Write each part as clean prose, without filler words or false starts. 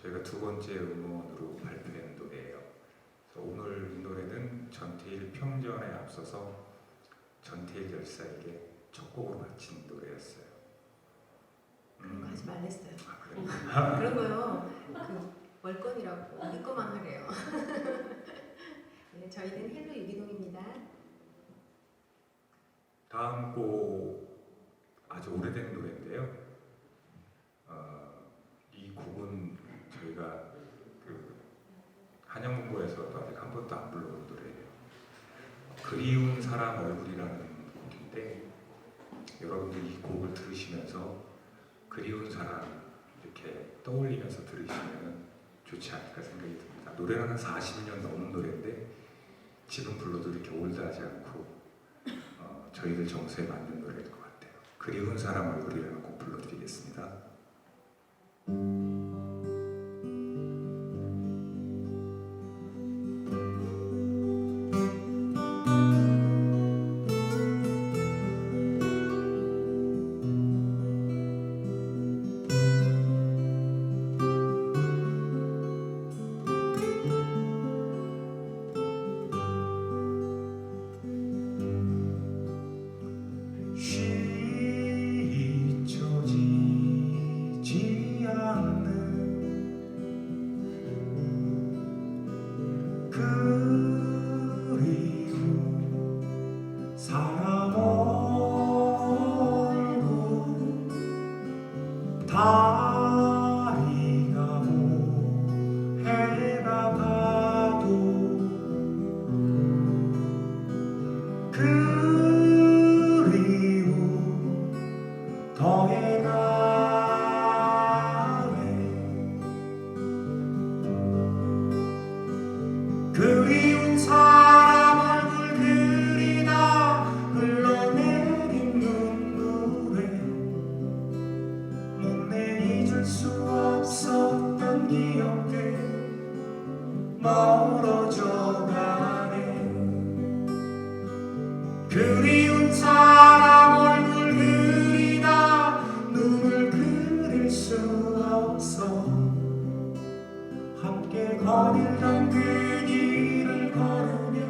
저희가 두 번째 음원으로 발표된 노래예요. 그래서 오늘 이 노래는 전태일 평전에 앞서서 전태일 열사에게 첫 곡으로 바친 노래였어요. 그런 거 하지 말랬어요. 아, 그런 거요. 그 월권이라고 우리 거만 하래요. 저희는 헬로 유기동입니다. 다음 곡 아주 오래된 노래인데요. 이 곡은 저희가 그 한영문고에서도 아직 한 번도 안 불러본 노래예요. 그리운 사람 얼굴이라는 곡인데 여러분들 이 곡을 들으시면서 그리운 사람 이렇게 떠올리면서 들으시면 좋지 않을까 생각이 듭니다. 노래는 한 40년 넘은 노래인데 지금 불러도 이렇게 올드하지 않고 저희들 정서에 맞는 노래일 것 같아요. 그리운 사람 얼굴이라는 곡 불러드리겠습니다. 잊혀지지 않는 그리운 사람 얼굴 달이 가고 해가 가도 그리움 더해가네. 그리운 사람 얼굴 그리다 흘러내린 눈물에 못내 잊을 수 없었던 기억들 멀어져 가네. 그리운 사람 얼굴 그리다 눈을 그릴 수 없어 함께 거닐던 그 길을 걸으며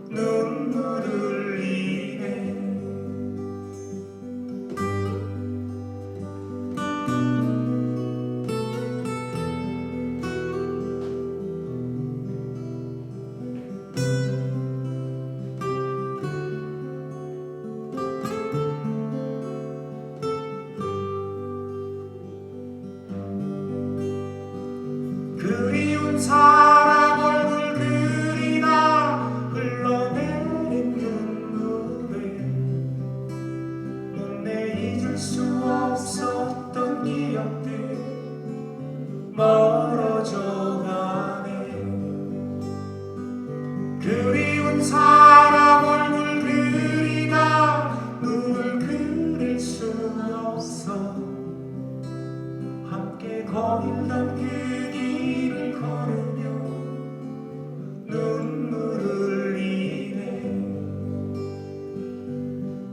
눈물을 흘리네. 그리운 사람 얼굴 그리다 흘러내린 눈물에 못내 잊을 수 없었던 기억들 멀어져 가네. 그리운 사람 얼굴 그리다 눈을 그릴 수 없어 함께 거닐던 그 길을 걸으며 눈물을 흘리네.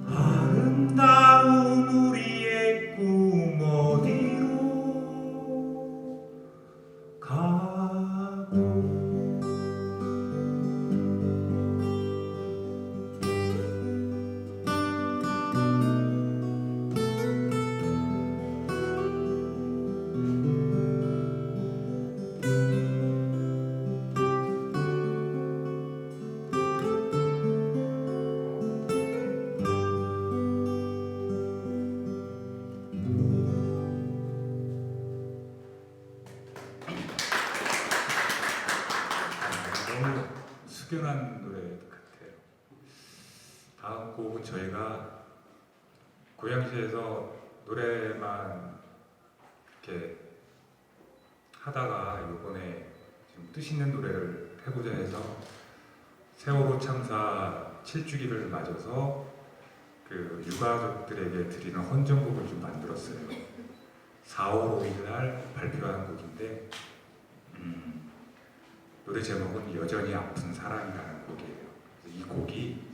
아름다운 우리의 꿈 어디로 가고 너무 숙연한 노래 같아요. 다음 곡은 저희가 고양시에서 노래만 이렇게 하다가 이번에 지금 뜻 있는 노래를 해보자 해서 세월호 참사 7주기를 맞아서 그 유가족들에게 드리는 헌정곡을 좀 만들었어요. 4월 5일 날 발표한 곡인데 노래 제목은 여전히 아픈 사랑이라는 곡이에요. 이 곡이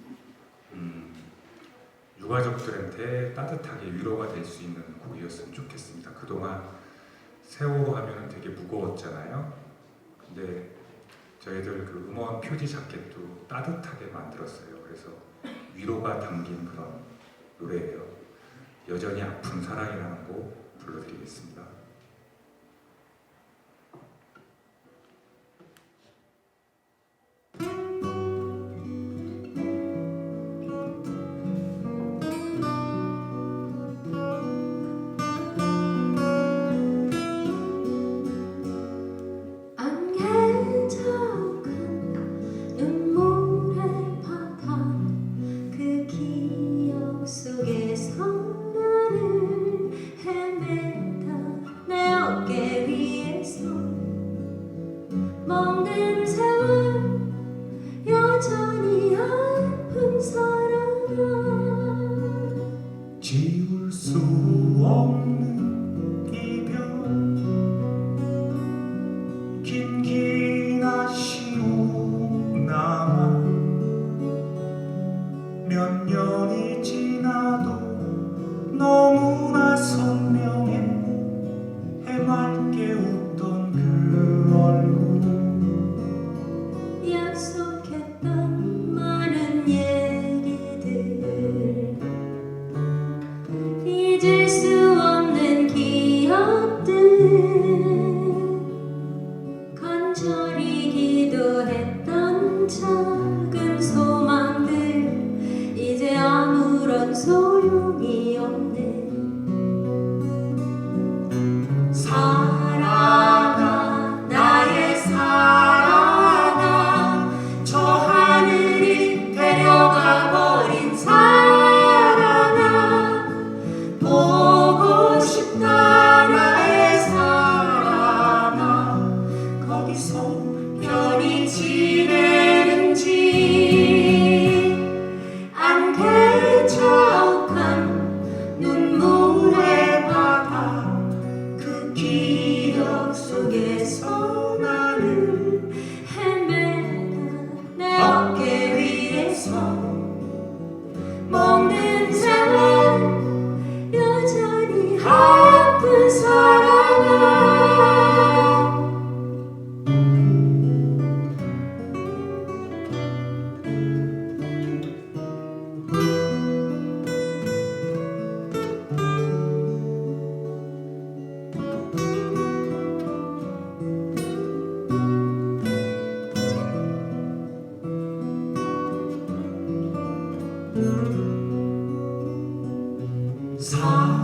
유가족들한테 따뜻하게 위로가 될 수 있는 곡이었으면 좋겠습니다. 그동안 세월호 하면은 되게 무거웠잖아요. 근데 저희들 그 음원 표지 자켓도 따뜻하게 만들었어요. 그래서 위로가 담긴 그런 노래예요. 여전히 아픈 사랑이라는 곡 불러드리겠습니다. 지울 수 없는 이별 긴긴 아쉬움 남아 몇 년이 지나도 너무나 선명해 해맑게 웃던 그 얼굴 약속했던 많은 얘기들 잊을 수 없는 기억들 간절히 기도했던 작은 소망들 이제 아무런 소용이 없네. 사랑아 나의 사랑아 저 하늘이 데려가 버린 사랑아 보고 싶다 나의 사랑아 거기서 편히 지내는지 안 개척한 눈물의 바다 그 기억 속에서 나는 헤매다 내 어깨 위에서 먹는 세월 여전히 아픈 사랑아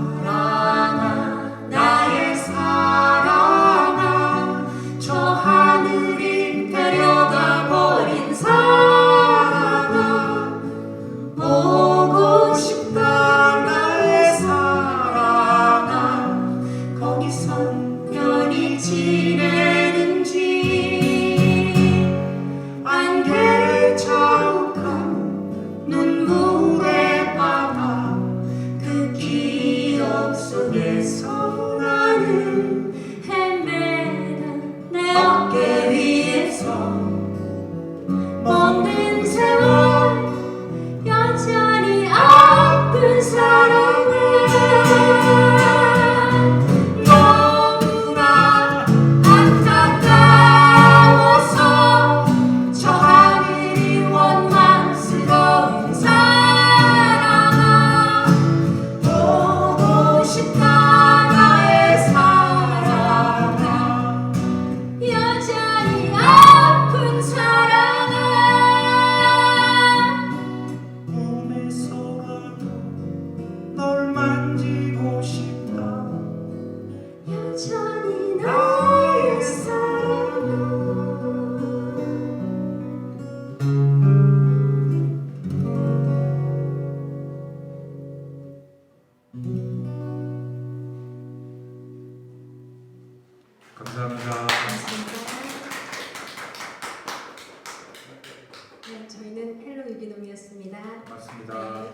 사랑아 나의 사랑아 저 하늘이 데려가 버린 사랑아 보고 싶다 나의 사랑아 거기서 편히 지내는지 안 개척한 눈물의 바다 그 기억 속에서 나는 헤매다 내 어깨 위에서 먹는 세월 여전히 아픈 사랑아 너무나 안타까워서 저 하늘이 원망스러운 사랑아 보고 싶다 나의 사랑아 여전히 아픈 사랑아 꿈에서라도 널 만지고 싶다 여전히 나의 사랑아 감사합니다. 고맙습니다. 네, 저희는 헬로 유기농이었습니다. 고맙습니다. 네.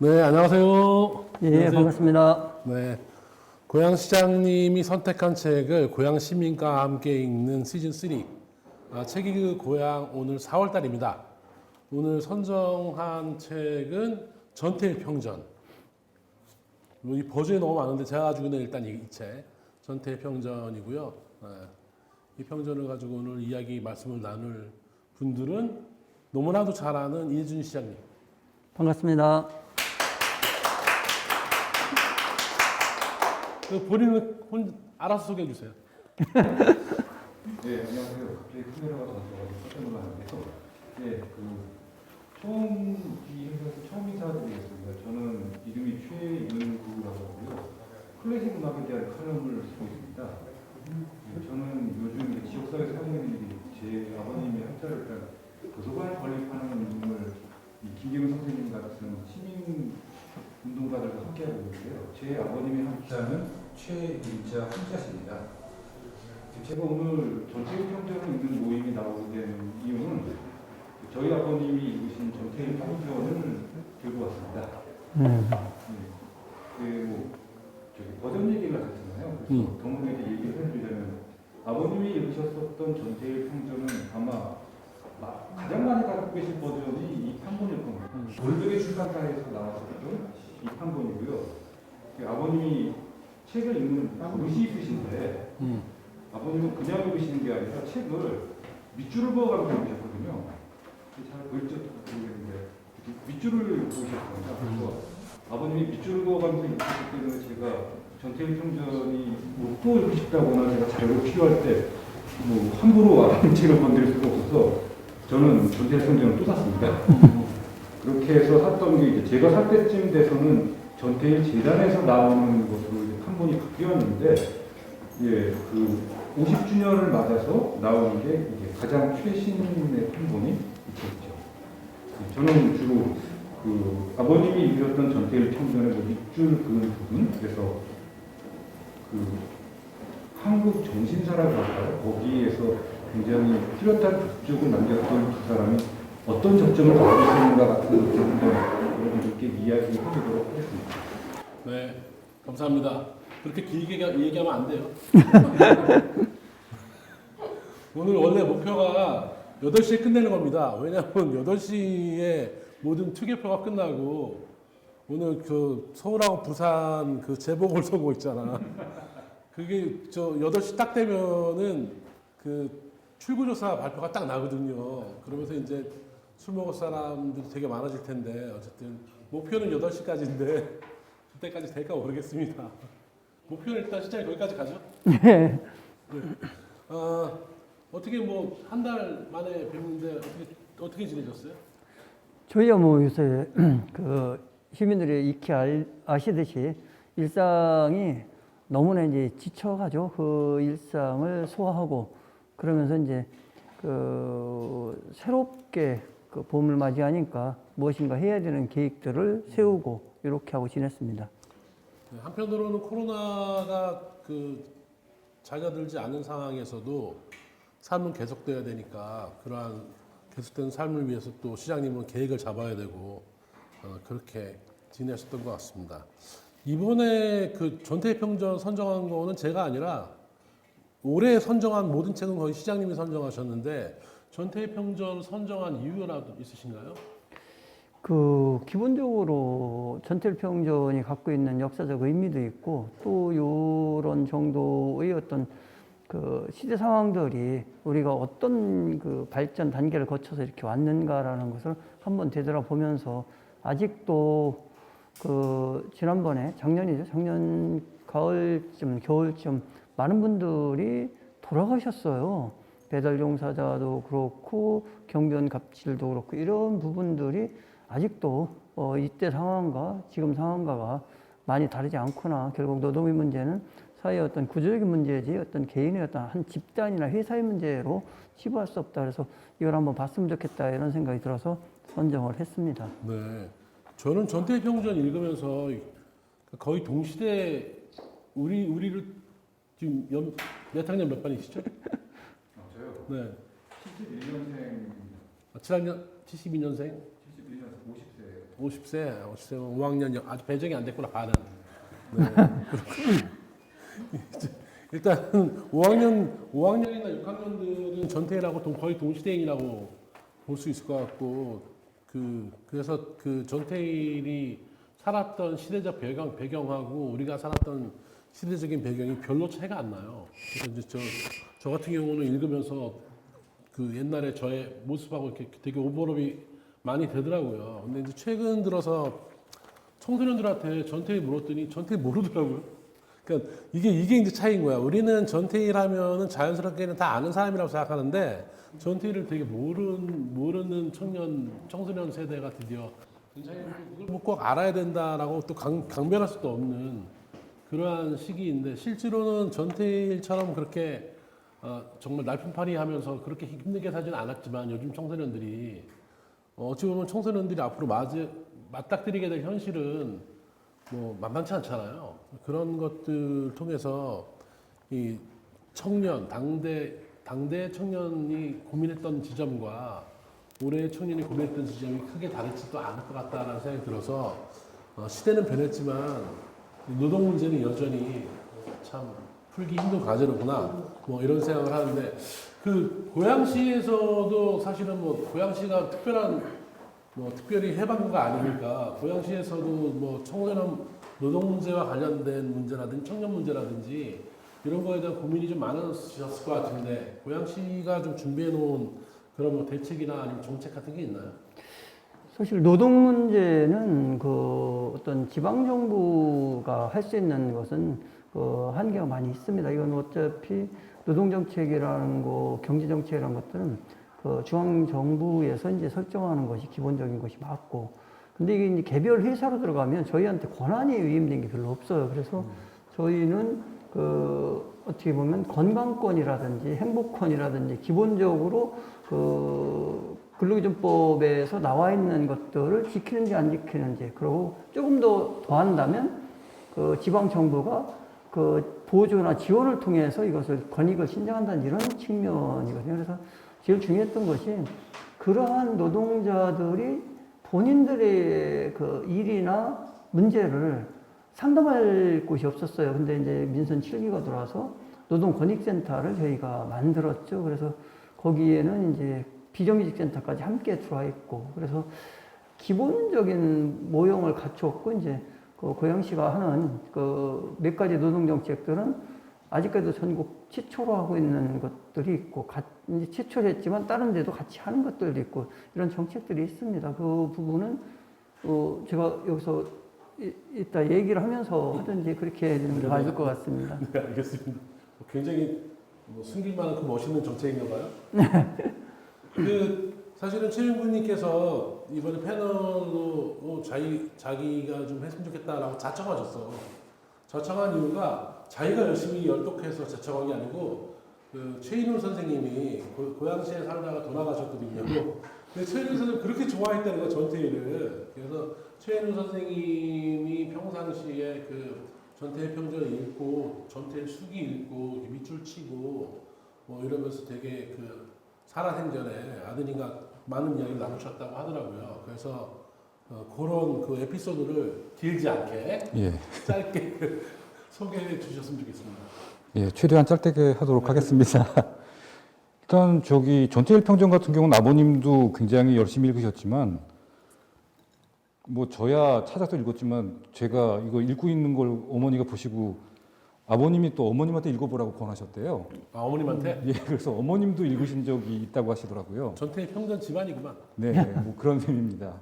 네, 안녕하세요. 예, 안녕하세요. 반갑습니다. 네, 고양시장님이 선택한 책을 고양시민과 함께 읽는 시즌 3. 책이 그 고양 오늘 4월 달입니다. 오늘 선정한 책은 전태일 평전. 이 버전이 너무 많은데 제가 가지고 있는 일단 이 책, 전태일 평전이고요. 이 평전을 가지고 오늘 이야기 말씀을 나눌 분들은 너무나도 잘 아는 이혜준 시장님. 반갑습니다. 본인은 알아서 소개해 주세요. 네, 안녕하세요. 갑자기 카메라가 던져가지고 깜짝 놀랐는데요. 네, 처음 이 행사에서 처음 인사드리겠습니다. 저는 이름이 최윤구라고 하고요. 클래식 음악에 대한 칼럼을 쓰고 있습니다. 저는 요즘 이제 지역사회에서 하고 있는 일이 제 아버님의 한자를 일단 도서관 건립하는 운동을 김경훈 선생님 같은 시민 운동가들과 함께하고 있는데요. 제 아버님의 한자는 최윤자 한자십니다. 제가 오늘 전태일 평전을 읽는 모임에 나오게 된 이유는 저희 아버님이 읽으신 전태일 평전을 들고 왔습니다. 버전 얘기를 하셨잖아요. 그래서 덕목에게 얘기를 해드리자면 아버님이 읽으셨었던 전태일 평전은 아마 가장 많이 갖고 계신 버전이 이 판본일 겁니다. 골드의 출판사에서 나왔었던 이 판본이고요. 아버님이 책을 읽는 버릇이 있으신데 아버님은 그냥 읽으시는 게 아니라 책을 밑줄을 그어가면서 읽으셨거든요. 잘 보일지 모르겠는데 밑줄을 그으셨습니다. 그래서 아버님이 밑줄을 그어가면서 읽으셨기 때문에 제가 전태일 평전이 또 읽고 싶다거나 제가 자료가 필요할 때 함부로 아버님 책을 건드릴 수가 없어서 저는 전태일 평전을 또 샀습니다. 그렇게 해서 샀던 게 이제 제가 살 때쯤 돼서는 전태일 재단에서 나오는 것으로 이제 판본이 바뀌었는데 예, 50주년을 맞아서 나오는 게 이제 가장 최신의 판본이 있겠죠. 저는 주로 아버님이 읽으셨던 전태일 평전의 밑줄 그은 부분, 그래서 한국 정신사라고 할까요? 거기에서 굉장히 뚜렷한 족적을 남겼던 두 사람이 어떤 접점을 가지고 있는가 같은 부분을 여러분들께 이야기해보도록 하겠습니다. 네, 감사합니다. 그렇게 길게 얘기하면 안 돼요. 오늘 원래 목표가 8시에 끝내는 겁니다. 왜냐하면 8시에 모든 투개표가 끝나고 오늘 서울하고 부산 재보궐선거 있잖아. 그게 8시 딱 되면은 출구조사 발표가 딱 나거든요. 그러면서 이제 술 먹을 사람들이 되게 많아질 텐데 어쨌든 목표는 8시까지인데 그때까지 될까 모르겠습니다. 목표는 일단 시장이 거기까지 가죠. 네. 어떻게 한 달 만에 뵙는데 어떻게 지내셨어요? 저희야 요새 시민들이 익히 아시듯이 일상이 너무나 이제 지쳐가죠. 그 일상을 소화하고 그러면서 이제 새롭게 봄을 맞이하니까 무엇인가 해야 되는 계획들을 세우고 이렇게 하고 지냈습니다. 네, 한편으로는 코로나가 잦아들지 않은 상황에서도 삶은 계속돼야 되니까 그러한 계속되는 삶을 위해서 또 시장님은 계획을 잡아야 되고 그렇게 지내셨던 것 같습니다. 이번에 전태일 평전 선정한 거는 제가 아니라 올해 선정한 모든 책은 거의 시장님이 선정하셨는데 전태일 평전 선정한 이유라도 있으신가요? 기본적으로 전태일 평전이 갖고 있는 역사적 의미도 있고 또 이런 정도의 어떤 시대 상황들이 우리가 어떤 발전 단계를 거쳐서 이렇게 왔는가라는 것을 한번 되돌아보면서 아직도 지난번에 작년이죠. 작년 가을쯤, 겨울쯤 많은 분들이 돌아가셨어요. 배달 종사자도 그렇고 경비원 갑질도 그렇고 이런 부분들이 아직도 이때 상황과 지금 상황과가 많이 다르지 않구나. 결국 노동의 문제는 사회의 어떤 구조적인 문제지 어떤 개인의 어떤 한 집단이나 회사의 문제로 치부할 수 없다. 그래서 이걸 한번 봤으면 좋겠다 이런 생각이 들어서 선정을 했습니다. 네, 저는 전태일 평전 읽으면서 거의 동시대 우리를 지금 몇 학년 몇 반이시죠? 저요? 네. 71년생. 7학년 72년생? 71년생 50세 5학년 아직 배정이 안 됐구나 반은. 네. 일단 5학년이나 6학년들은 전태일하고 거의 동시대인이라고 볼 수 있을 것 같고 그래서 전태일이 살았던 시대적 배경하고 우리가 살았던 시대적인 배경이 별로 차이가 안 나요. 그래서 이제 저 같은 경우는 읽으면서 옛날에 저의 모습하고 이렇게 되게 오버랩이 많이 되더라고요. 근데 이제 최근 들어서 청소년들한테 전태일 물었더니 전태일 모르더라고요. 그러니까 이게 이제 차이인 거야. 우리는 전태일 하면은 자연스럽게는 다 아는 사람이라고 생각하는데 전태일을 되게 모르는 청소년 세대가 드디어 굉장히 그걸 뭐 꼭 알아야 된다라고 또 강변할 수도 없는 그러한 시기인데 실제로는 전태일처럼 그렇게 정말 날품팔이 하면서 그렇게 힘들게 살지는 않았지만 요즘 청소년들이 어찌 보면 청소년들이 앞으로 맞닥뜨리게 될 현실은 뭐 만만치 않잖아요. 그런 것들 통해서 이 청년 당대 청년이 고민했던 지점과 올해의 청년이 고민했던 지점이 크게 다르지도 않을 것 같다라는 생각이 들어서 시대는 변했지만 노동 문제는 여전히 참 풀기 힘든 과제로구나 뭐 이런 생각을 하는데 그 고양시에서도 사실은 뭐 고양시가 특별히 해방한 거 아니니까 고양시에서도 뭐 청소년 노동 문제와 관련된 문제라든지 청년 문제라든지 이런 거에 대한 고민이 좀 많으셨을 것 같은데 고양시가 좀 준비해 놓은 그런 뭐 대책이나 아니면 정책 같은 게 있나요? 사실 노동 문제는 그 어떤 지방 정부가 할 수 있는 것은 그 한계가 많이 있습니다. 이건 어차피 노동 정책이라는 거, 경제 정책이라는 것들은 그 중앙 정부에서 이제 설정하는 것이 기본적인 것이 맞고, 근데 이게 이제 개별 회사로 들어가면 저희한테 권한이 위임된 게 별로 없어요. 그래서 저희는 그 어떻게 보면 건강권이라든지 행복권이라든지 기본적으로 그 근로기준법에서 나와 있는 것들을 지키는지 안 지키는지, 그리고 조금 더 한다면 그 지방 정부가 그 보조나 지원을 통해서 이것을 권익을 신장한다는 이런 측면이거든요. 그래서 제일 중요했던 것이 그러한 노동자들이 본인들의 그 일이나 문제를 상담할 곳이 없었어요. 근데 이제 민선 7기가 들어와서 노동권익센터를 저희가 만들었죠. 그래서 거기에는 이제 비정규직 센터까지 함께 들어와 있고, 그래서 기본적인 모형을 갖추었고, 이제 그 고양시가 하는 그 몇 가지 노동 정책들은 아직까지도 전국 최초로 하고 있는 것들이 있고, 이제 최초로 했지만 다른 데도 같이 하는 것들도 있고, 이런 정책들이 있습니다. 그 부분은 제가 여기서 이따 얘기를 하면서 하든지 그렇게 해야 되는 게 맞을 것 같습니다. 네, 알겠습니다. 굉장히 숨길 만큼 멋있는 정책인가 봐요. 사실은 최윤구님께서 이번에 패널로 자기가 좀 했으면 좋겠다라고 자청하셨어. 자청한 이유가 자기가 열심히 열독해서 자청한 게 아니고 그 최인훈 선생님이 고양시에 살다가 돌아가셨거든요. 근데 최인훈 선생님 그렇게 좋아했다는 거야, 전태일을. 그래서 최인훈 선생님이 평상시에 그 전태일 평전을 읽고 전태일 수기 읽고 밑줄 치고 뭐 이러면서 되게 그 살아생전에 아드님과 많은 이야기를 나누셨다고 하더라고요. 그래서 그런 그 에피소드를 길지 않게 예. 짧게 소개해 주셨으면 좋겠습니다. 예, 최대한 짧게 하도록 하겠습니다. 일단 전태일 평전 같은 경우는 아버님도 굉장히 열심히 읽으셨지만 뭐 저야 찾아서 읽었지만 제가 이거 읽고 있는 걸 어머니가 보시고 아버님이 또 어머님한테 읽어보라고 권하셨대요. 아, 어머님한테? 예, 그래서 어머님도 읽으신 적이 있다고 하시더라고요. 전태일 평전 집안이구만. 네, 뭐 그런 셈입니다.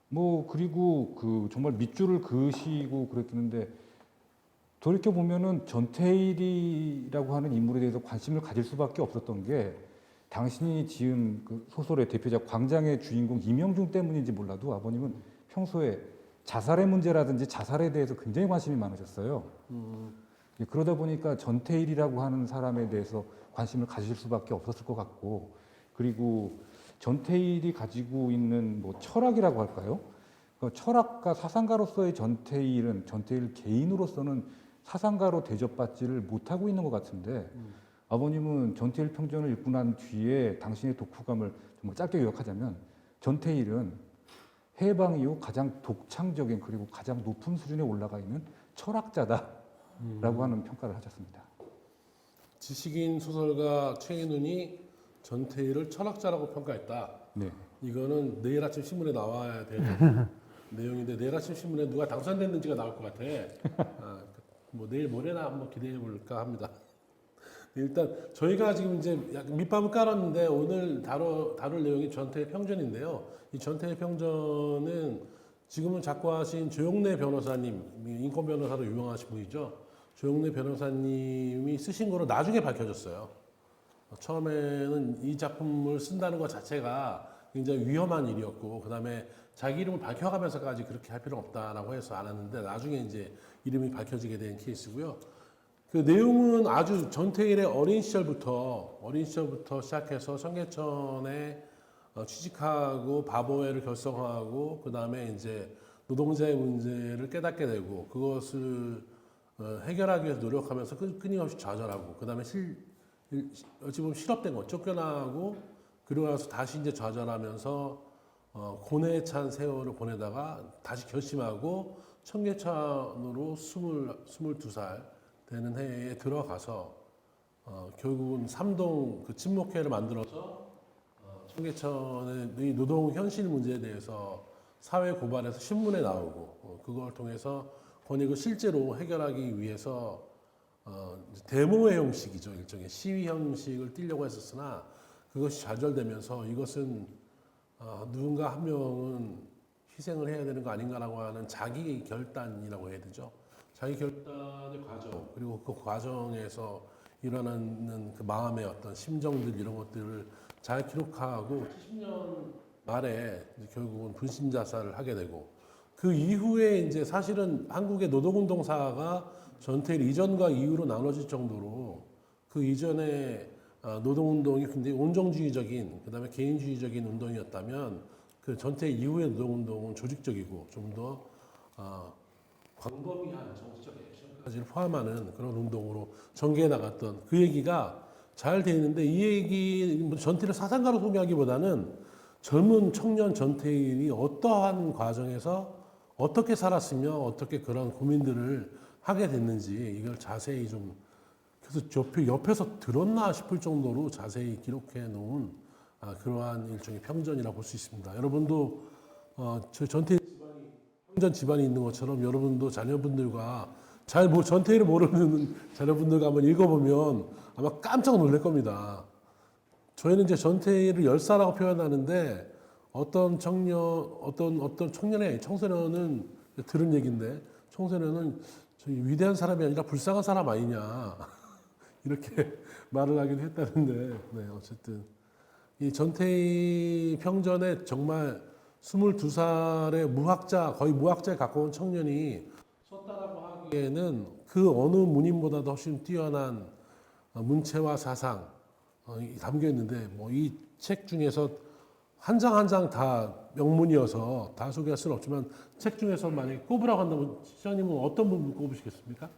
뭐 그리고 그 정말 밑줄을 그으시고 그랬는데 돌이켜 보면은 전태일이라고 하는 인물에 대해서 관심을 가질 수밖에 없었던 게 당신이 지은 그 소설의 대표작 광장의 주인공 이명중 때문인지 몰라도 아버님은 평소에 자살의 문제라든지 자살에 대해서 굉장히 관심이 많으셨어요. 그러다 보니까 전태일이라고 하는 사람에 대해서 관심을 가질 수밖에 없었을 것 같고, 그리고 전태일이 가지고 있는 뭐 철학이라고 할까요? 그 철학가 사상가로서의 전태일은 전태일 개인으로서는 사상가로 대접받지를 못하고 있는 것 같은데 아버님은 전태일 평전을 읽고 난 뒤에 당신의 독후감을 정말 짧게 요약하자면 전태일은 해방 이후 가장 독창적인 그리고 가장 높은 수준에 올라가 있는 철학자다라고 하는 평가를 하셨습니다. 지식인 소설가 최인훈이 전태일을 철학자라고 평가했다. 네. 이거는 내일 아침 신문에 나와야 될 내용인데 내일 아침 신문에 누가 당선됐는지가 나올 것 같아. 뭐 내일 모레나 한번 기대해 볼까 합니다. 일단 저희가 지금 이제 약간 밑밥을 깔았는데 오늘 다룰 내용이 전태일 평전인데요. 이 전태일 평전은 지금은 작고하신 조용래 변호사님, 인권 변호사로 유명하신 분이죠. 조영래 변호사님이 쓰신 거로 나중에 밝혀졌어요. 처음에는 이 작품을 쓴다는 것 자체가 굉장히 위험한 일이었고, 그 다음에 자기 이름을 밝혀가면서까지 그렇게 할 필요는 없다라고 해서 안 했는데, 나중에 이제 이름이 밝혀지게 된 케이스고요. 그 내용은 아주 전태일의 어린 시절부터 시작해서 청계천에 취직하고 바보회를 결성하고, 그 다음에 이제 노동자의 문제를 깨닫게 되고, 그것을 해결하기 위해서 노력하면서 끊임없이 좌절하고, 그 다음에 어찌 보면 실업된 거, 쫓겨나고, 그러고 나서 다시 이제 좌절하면서 고뇌에 찬 세월을 보내다가 다시 결심하고 청계천으로 22살 되는 해에 들어가서 결국은 삼동 그 친목회를 만들어서 청계천의 노동 현실 문제에 대해서 사회 고발해서 신문에 나오고, 그걸 통해서 권익을 실제로 해결하기 위해서 데모의 형식이죠. 일종의 시위 형식을 띠려고 했었으나 그것이 좌절되면서 이것은 누군가 한 명은 희생을 해야 되는 거 아닌가라고 하는 자기 결단이라고 해야 되죠. 자기 결단의 과정, 그리고 그 과정에서 일어나는 그 마음의 어떤 심정들, 이런 것들을 잘 기록하고 70년 말에 이제 결국은 분신 자살을 하게 되고, 그 이후에 이제 사실은 한국의 노동운동사가 전태일 이전과 이후로 나눠질 정도로, 그 이전에 노동운동이 굉장히 온정주의적인, 그 다음에 개인주의적인 운동이었다면, 그 전태일 이후의 노동운동은 조직적이고 좀 더 광범위한 정치적 액션까지를 포함하는 그런 운동으로 전개해 나갔던 그 얘기가 잘 돼 있는데, 이 얘기 전태일을 사상가로 소개하기보다는 젊은 청년 전태일이 어떠한 과정에서 어떻게 살았으며 어떻게 그런 고민들을 하게 됐는지, 이걸 자세히 좀 그래서 옆에서 들었나 싶을 정도로 자세히 기록해 놓은 그러한 일종의 평전이라고 볼 수 있습니다. 여러분도 저 전태일 집안이 평전 집안이 있는 것처럼 여러분도 자녀분들과 전태일을 모르는 자녀분들과 한번 읽어보면 아마 깜짝 놀랄 겁니다. 저희는 이제 전태일을 열사라고 표현하는데, 어떤 청소년은 들은 얘기인데, 청소년은 저희 위대한 사람이 아니라 불쌍한 사람 아니냐 이렇게 말을 하기도 했다는데, 네, 어쨌든 이 전태일 평전에 정말 22살의 무학자, 거의 무학자에 가까운 청년이 썼다라고 하기에는 그 어느 문인보다도 훨씬 뛰어난 문체와 사상 담겨 있는데, 뭐 이 책 중에서 한 장 한 장 다 명문이어서 다 소개할 수는 없지만, 책 중에서 만약에 꼽으라고 한다면 시장님은 어떤 부분 꼽으시겠습니까?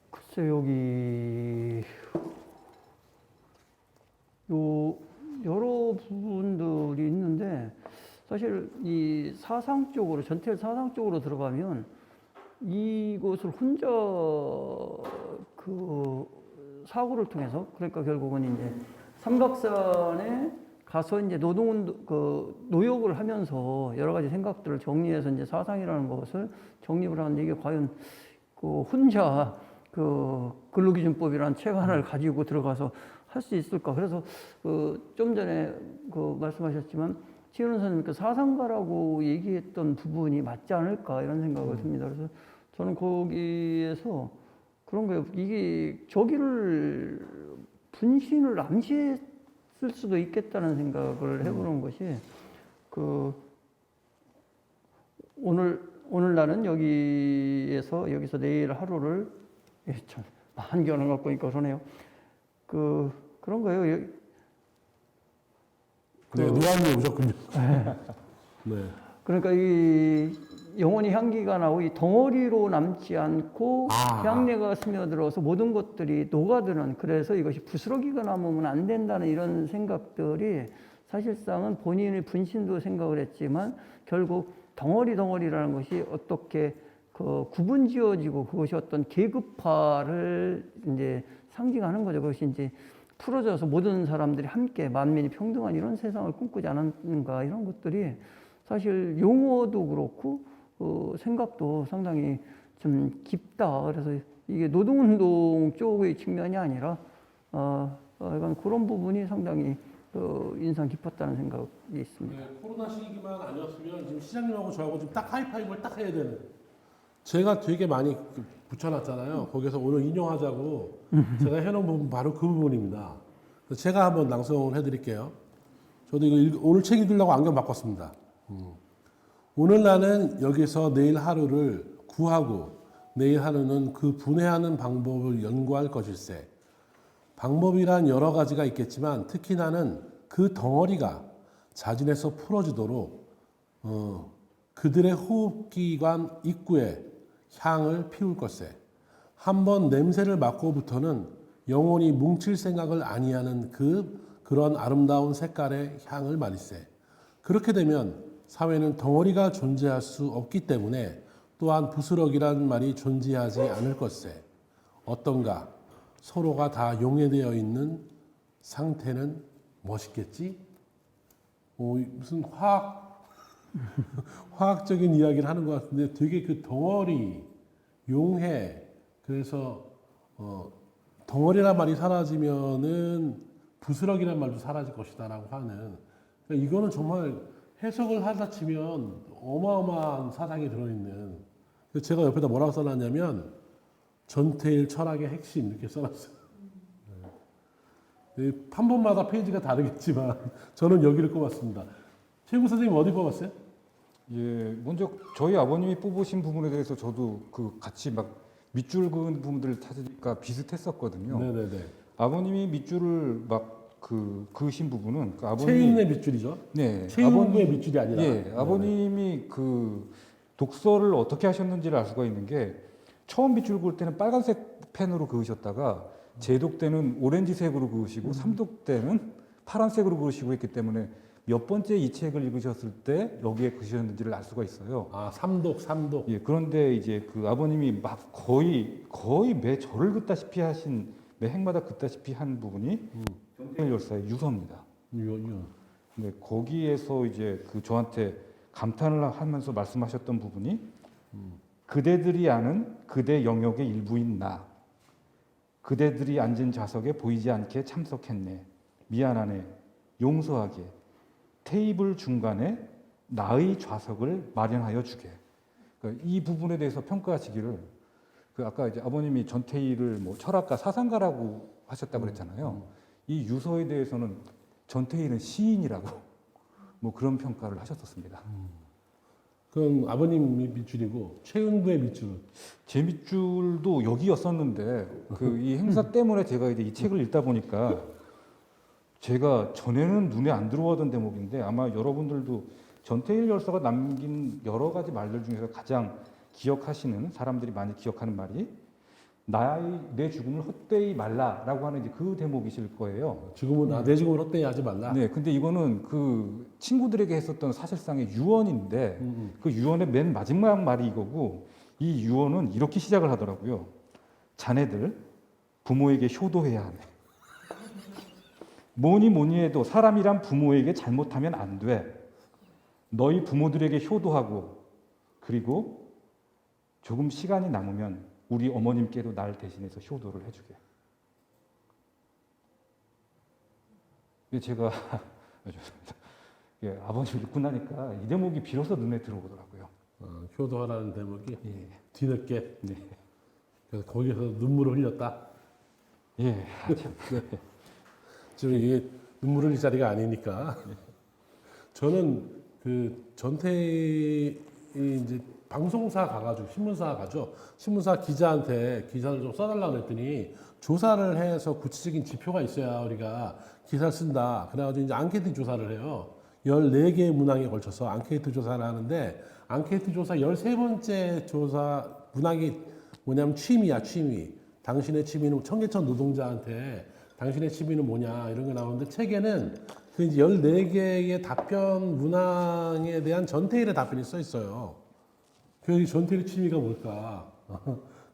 글쎄, 여기 여러 부분들이 있는데, 사실 이 사상 쪽으로, 전태일 사상 쪽으로 들어가면 이것을 혼자 그 사고를 통해서, 그러니까 결국은 이제 삼각산에 가서 이제 노역을 하면서 여러 가지 생각들을 정리해서 이제 사상이라는 것을 정립을 하는데, 이게 과연 그 혼자 그 근로기준법이라는 책 하나를 가지고 들어가서 할 수 있을까? 그래서 좀 전에 말씀하셨지만 최윤원 선생님 그 사상가라고 얘기했던 부분이 맞지 않을까, 이런 생각을 듭니다. 그래서 저는 거기에서 그런 거예요. 이게 저기를 분신을 암시했을 수도 있겠다는 생각을 해보는 것이, 오늘 나는 여기서 내일 하루를, 참 한견을 갖고 있니까 그러네요. 그런 거예요. 네, 노안이 오셨군요. 네. 그러니까 이 영혼이 향기가 나고 이 덩어리로 남지 않고 향내가 스며들어서 모든 것들이 녹아드는, 그래서 이것이 부스러기가 남으면 안 된다는 이런 생각들이, 사실상은 본인의 분신도 생각을 했지만 결국 덩어리라는 것이 어떻게 구분 지어지고, 그것이 어떤 계급화를 이제 상징하는 거죠. 그것이 이제 풀어져서 모든 사람들이 함께 만민이 평등한 이런 세상을 꿈꾸지 않았는가, 이런 것들이 사실 용어도 그렇고 생각도 상당히 좀 깊다. 그래서 이게 노동운동 쪽의 측면이 아니라 약간 그런 부분이 상당히 인상 깊었다는 생각이 있습니다. 네, 코로나 시기만 아니었으면 지금 시장님하고 저하고 지금 딱 하이파이브를 딱 해야 되는. 제가 되게 많이 붙여놨잖아요. 거기서 오늘 인용하자고 제가 해놓은 부분 바로 그 부분입니다. 그래서 제가 한번 낭송을 해드릴게요. 저도 이거 오늘 책 읽으려고 안경 바꿨습니다. 오늘 나는 여기서 내일 하루를 구하고 내일 하루는 그 분해하는 방법을 연구할 것일세. 방법이란 여러 가지가 있겠지만 특히 나는 그 덩어리가 자진해서 풀어지도록 그들의 호흡기관 입구에 향을 피울 것세. 한번 냄새를 맡고부터는 영원히 뭉칠 생각을 아니하는 그런 아름다운 색깔의 향을 말일세. 그렇게 되면 사회는 덩어리가 존재할 수 없기 때문에 또한 부스러기란 말이 존재하지 않을 것세. 어떤가? 서로가 다 용해되어 있는 상태는 멋있겠지? 무슨 화학적인 이야기를 하는 것 같은데 되게 그 덩어리, 용해, 그래서 덩어리란 말이 사라지면은 부스러기란 말도 사라질 것이다라고 하는, 그러니까 이거는 정말 해석을 하다 치면 어마어마한 사상이 들어있는, 제가 옆에다 뭐라고 써놨냐면 전태일 철학의 핵심 이렇게 써놨어요. 네. 판본마다 페이지가 다르겠지만 저는 여기를 꼽았습니다. 최고 선생님 어디 뽑았어요? 예, 먼저 저희 아버님이 뽑으신 부분에 대해서 저도 그 같이 막 밑줄 그은 부분들을 찾으니까 비슷했었거든요. 네네네. 아버님이 밑줄을 막 그으신 부분은 그 아버님이 최윤의 밑줄이죠. 네, 최윤의 밑줄이 아니라. 예, 네네. 아버님이 그 독서를 어떻게 하셨는지를 알 수가 있는 게 처음 밑줄 그을 때는 빨간색 펜으로 그으셨다가 재독 때는 오렌지색으로 그으시고 삼독 때는 파란색으로 그으시고 했기 때문에 몇 번째 이 책을 읽으셨을 때 여기에 그으셨는지를 알 수가 있어요. 아, 삼독. 예, 그런데 이제 그 아버님이 막 거의 매 절을 긋다시피 하신, 매 행마다 긋다시피 한 부분이 전태일 열사의 유서입니다. 근데 거기에서 이제 그 저한테 감탄을 하면서 말씀하셨던 부분이 그대들이 아는 그대 영역의 일부인 나. 그대들이 앉은 좌석에 보이지 않게 참석했네. 미안하네. 용서하게. 테이블 중간에 나의 좌석을 마련하여 주게. 그러니까 이 부분에 대해서 평가하시기를, 그 아까 이제 아버님이 전태일을 뭐 철학가, 사상가라고 하셨다고 그랬잖아요. 이 유서에 대해서는 전태일은 시인이라고 뭐 그런 평가를 하셨었습니다. 그럼 아버님 밑줄이고 최은구의 밑줄은? 제 밑줄도 여기였었는데 그 이 행사 때문에 제가 이제 이 책을 읽다 보니까 제가 전에는 눈에 안 들어오던 대목인데 아마 여러분들도 전태일 열사가 남긴 여러 가지 말들 중에서 가장 기억하시는, 사람들이 많이 기억하는 말이 내 죽음을 헛되이 말라라고 하는 이제 그 대목이실 거예요. 내 죽음을 헛되이 하지 말라. 네, 근데 이거는 그 친구들에게 했었던 사실상의 유언인데 그 유언의 맨 마지막 말이 이거고, 이 유언은 이렇게 시작을 하더라고요. 자네들 부모에게 효도해야 하네. 뭐니 해도 사람이란 부모에게 잘못하면 안 돼. 너희 부모들에게 효도하고, 그리고 조금 시간이 남으면 우리 어머님께도 날 대신해서 효도를 해주게. 제가 예, 아버님 읽고 나니까 이 대목이 비로소 눈에 들어오더라고요. 효도하라는 대목이 예. 뒤늦게. 네. 그래서 거기서 눈물을 흘렸다. 예. 참. 네. 지금 이게 눈물 흘릴 자리가 아니니까. 저는 그 전태일이 이제 방송사 가가지고 신문사 가죠. 신문사 기자한테 기사를 좀 써달라고 그랬더니 조사를 해서 구체적인 지표가 있어야 우리가 기사를 쓴다. 그래가지고 이제 앙케이트 조사를 해요. 14개의 문항에 걸쳐서 앙케이트 조사를 하는데, 앙케이트 조사 13번째 조사 문항이 뭐냐면 취미야, 취미. 당신의 취미는 청계천 노동자한테 당신의 취미는 뭐냐 이런 게 나오는데, 책에는 그 이제 14개의 답변 문항에 대한 전태일의 답변이 써 있어요. 그 전태일의 취미가 뭘까?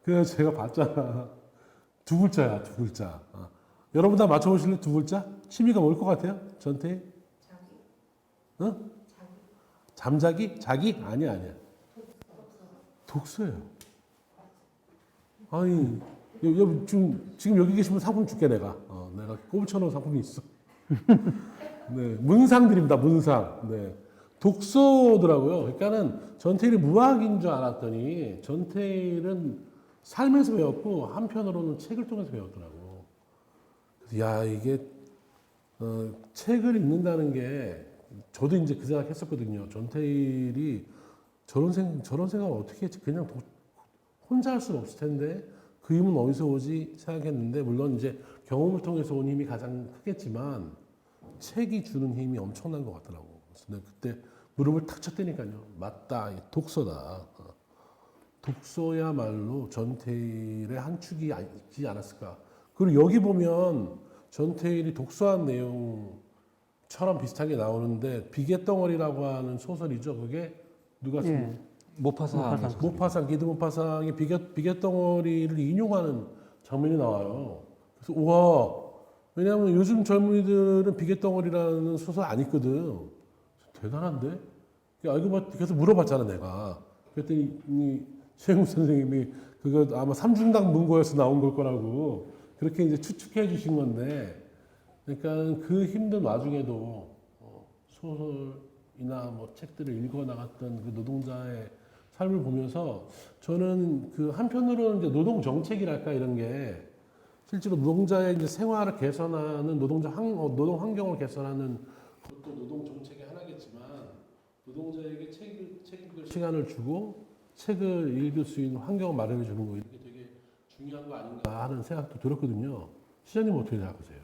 그래서 제가 봤잖아. 두 글자야, 두 글자. 여러분 다 맞춰보실래요? 두 글자? 취미가 뭘 것 같아요? 전태일? 자기. 응? 잠자기? 자기? 아니야. 독서예요. 아니, 지금 여기 계시면 상품 줄게, 내가. 내가 꼽쳐놓은 상품이 있어. 네, 문상드립니다, 문상. 네. 독서더라고요. 그러니까는 전태일이 무학인 줄 알았더니 전태일은 삶에서 배웠고 한편으로는 책을 통해서 배웠더라고. 그래서 야 이게 책을 읽는다는 게 저도 이제 그 생각했었거든요. 전태일이 저런 생각을 어떻게 했지? 그냥 혼자 할 수는 없을 텐데 그 힘은 어디서 오지 생각했는데 물론 이제 경험을 통해서 온 힘이 가장 크겠지만 책이 주는 힘이 엄청난 것 같더라고. 그래서 내가 그때 무릎을 탁 쳤다니까요. 맞다, 이 독서다. 독서야말로 전태일의 한 축이 있지 않았을까. 그리고 여기 보면 전태일이 독서한 내용처럼 비슷하게 나오는데 비계덩어리라고 하는 소설이죠. 그게 누가 쓴 예. 모파상 기드 모파상의 비계덩어리를 인용하는 장면이 나와요. 그래서 우와, 왜냐하면 요즘 젊은이들은 비계덩어리라는 소설 안 읽거든. 대단한데? 그래서 물어봤잖아 내가. 그랬더니 최영우 선생님이 그거 아마 삼중당 문고에서 나온 걸 거라고 그렇게 이제 추측해 주신 건데, 그러니까 그 힘든 와중에도 소설이나 뭐 책들을 읽어 나갔던 그 노동자의 삶을 보면서 저는 그 한편으로는 이제 노동 정책이랄까 이런 게 실제로 노동자의 이제 생활을 개선하는 노동 환경을 개선하는 그것도 노동 정책의 하나겠지만 노동자에게 책 읽을 시간을 주고 책을 읽을 수 있는 환경을 마련해 주는 거 이렇게 되게 중요한 거 아닌가 하는 생각도 들었거든요. 시장님 어떻게 생각하세요?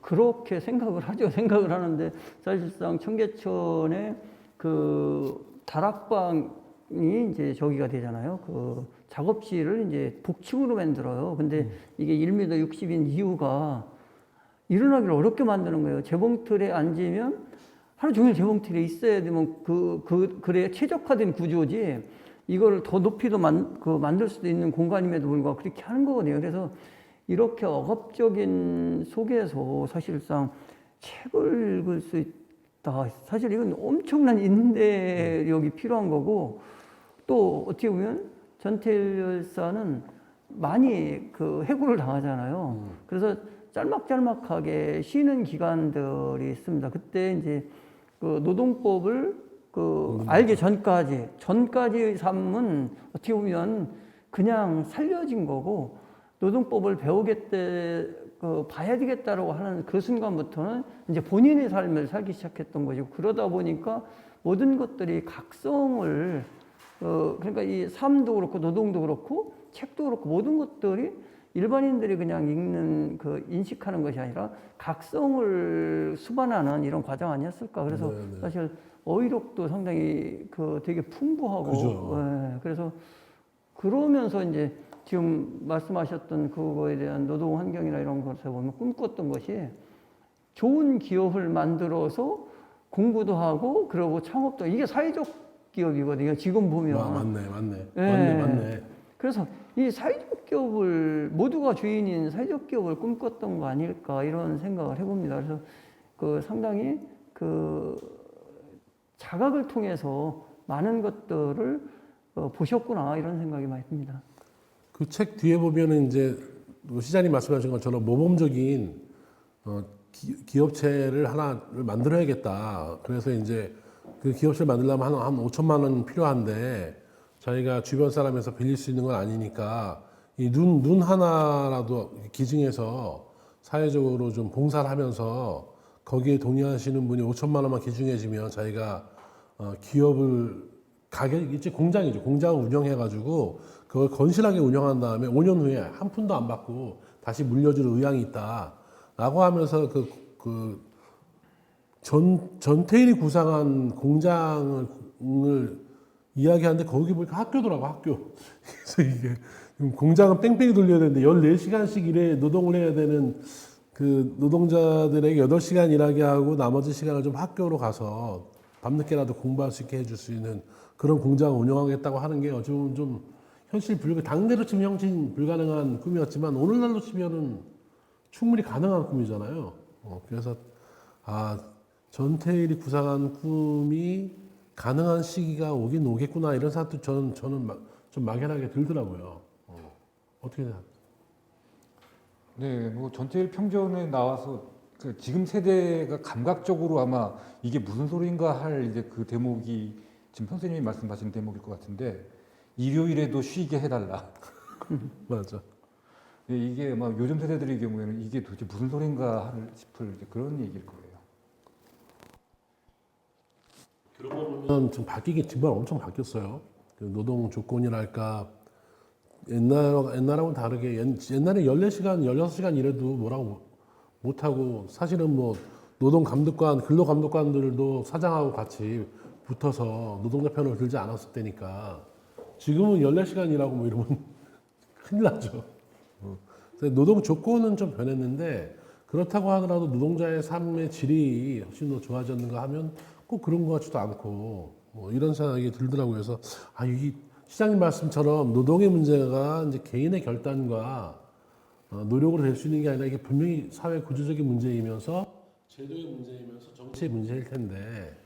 그렇게 생각을 하죠. 생각을 하는데 사실상 청계천에 그 다락방이 이제 저기가 되잖아요. 그 작업실을 이제 복층으로 만들어요. 근데 이게 1m 60인 이유가 일어나기를 어렵게 만드는 거예요. 재봉틀에 앉으면 하루 종일 재봉틀에 있어야 되면 그래 최적화된 구조지 이걸 더 높이도 만들 수도 있는 공간임에도 불구하고 그렇게 하는 거거든요. 그래서 이렇게 억압적인 속에서 사실상 책을 읽을 수 있다. 사실 이건 엄청난 인내력이 필요한 거고 또 어떻게 보면 전태일 열사는 많이 그 해고를 당하잖아요. 그래서 짤막짤막하게 쉬는 기간들이 있습니다. 그때 이제 그 노동법을 알기 전까지의 삶은 어떻게 보면 그냥 살려진 거고 노동법을 봐야 되겠다라고 하는 그 순간부터는 이제 본인의 삶을 살기 시작했던 거죠. 그러다 보니까 모든 것들이 각성을 그러니까 이 삶도 그렇고 노동도 그렇고 책도 그렇고 모든 것들이 일반인들이 그냥 인식하는 것이 아니라 각성을 수반하는 이런 과정 아니었을까. 그래서 네네. 사실 어휘력도 상당히 되게 풍부하고. 그죠. 예, 그래서 그러면서 이제 지금 말씀하셨던 그거에 대한 노동 환경이나 이런 것을 보면 꿈꿨던 것이 좋은 기업을 만들어서 공부도 하고 그러고 창업도 이게 사회적 기업이거든요. 지금 보면. 맞네. 예. 맞네. 그래서 이 사회적 기업을 모두가 주인인 사회적 기업을 꿈꿨던 거 아닐까 이런 생각을 해봅니다. 그래서 상당히 자각을 통해서 많은 것들을 보셨구나 이런 생각이 많이 듭니다. 그 책 뒤에 보면은 이제 시장님 말씀하신 것처럼 모범적인 기업체를 하나를 만들어야겠다. 그래서 이제 그 기업체를 만들려면 한 5천만 원 필요한데 저희가 주변 사람에서 빌릴 수 있는 건 아니니까 이 눈 하나라도 기증해서 사회적으로 좀 봉사를 하면서 거기에 동의하시는 분이 5천만 원만 기증해주면 저희가 기업을 이제 공장이죠. 공장을 운영해가지고 그걸 건실하게 운영한 다음에 5년 후에 한 푼도 안 받고 다시 물려줄 의향이 있다라고 하면서 전태일이 구상한 공장을 이야기하는데 거기 보니까 학교더라고, 학교. 그래서 이게 공장은 뺑뺑이 돌려야 되는데 14시간씩 노동을 해야 되는 그 노동자들에게 8시간 일하게 하고 나머지 시간을 좀 학교로 가서 밤늦게라도 공부할 수 있게 해줄 수 있는 그런 공장을 운영하겠다고 하는 게 어찌 보면 좀 당대로 치면 형신 불가능한 꿈이었지만 오늘날로 치면은 충분히 가능한 꿈이잖아요. 그래서 전태일이 구상한 꿈이 가능한 시기가 오긴 오겠구나 이런 생각도 저는 좀 막연하게 들더라고요. 어떻게 생각하세요? 네, 뭐 전태일 평전에 나와서 지금 세대가 감각적으로 아마 이게 무슨 소리인가 할 이제 그 대목이 지금 선생님이 말씀하신 대목일 것 같은데 일요일에도 쉬게 해달라. 맞아. 이게 막 요즘 세대들의 경우에는 이게 도대체 무슨 소린가 싶을 이제 그런 얘기일 거예요. 그런 거 보면 좀 바뀌긴 정말 엄청 바뀌었어요. 그 노동 조건이랄까 옛날하고는 다르게 옛날에 14시간, 16시간 일해도 뭐라고 못하고 사실은 뭐 노동감독관, 근로감독관들도 사장하고 같이 붙어서 노동자 편을 들지 않았을 때니까 지금은 14시간 일하고 뭐 이러면 큰일 나죠. 그래서 노동 조건은 좀 변했는데 그렇다고 하더라도 노동자의 삶의 질이 훨씬 더 좋아졌는가 하면 꼭 그런 것 같지도 않고 뭐 이런 생각이 들더라고요. 그래서 이 시장님 말씀처럼 노동의 문제가 이제 개인의 결단과 노력으로 될 수 있는 게 아니라 이게 분명히 사회 구조적인 문제이면서 제도의 문제이면서 정치의 문제일 텐데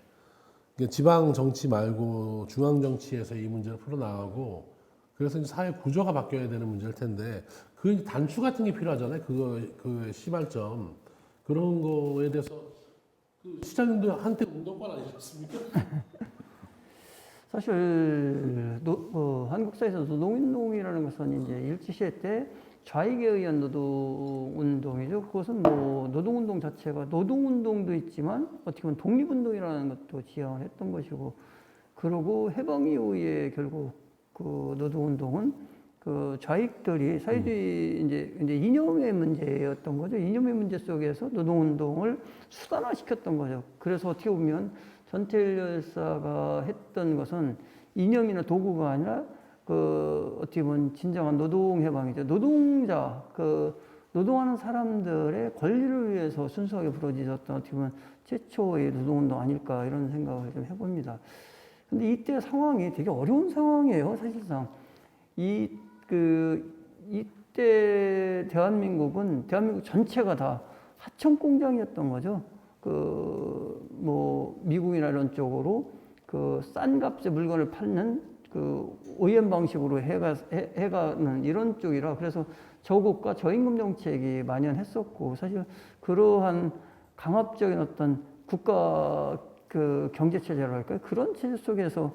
지방 정치 말고 중앙 정치에서 이 문제를 풀어나가고 그래서 이제 사회 구조가 바뀌어야 되는 문제일 텐데 그 단추 같은 게 필요하잖아요. 그 시발점 그런 거에 대해서 그 시장님도 한때 운동권 아니셨습니까? 사실 한국 사회에서 노동운동이라는 것은 이제 일제시대 때 좌익에 의한 노동운동이죠. 그것은 뭐 노동운동 자체가 노동운동도 있지만 어떻게 보면 독립운동이라는 것도 지향을 했던 것이고, 그리고 해방 이후에 결국 그 노동운동은 그 좌익들이 사회주의 이제 이념의 문제였던 거죠. 이념의 문제 속에서 노동운동을 수단화시켰던 거죠. 그래서 어떻게 보면 전태일 열사가 했던 것은 이념이나 도구가 아니라 그 어떻게 보면 진정한 노동 해방이죠. 노동자, 그 노동하는 사람들의 권리를 위해서 순수하게 부러지셨던 어떻게 보면 최초의 노동운동 아닐까 이런 생각을 좀 해봅니다. 근데 이때 상황이 되게 어려운 상황이에요, 사실상. 이때 대한민국 전체가 다 하청 공장이었던 거죠. 뭐 미국이나 이런 쪽으로 그 싼 값에 물건을 팔는 그 OEM 방식으로 해가는 이런 쪽이라, 그래서 저고가 저임금 정책이 만연했었고, 사실 그러한 강압적인 어떤 국가 그 경제 체제랄까요? 그런 체제 속에서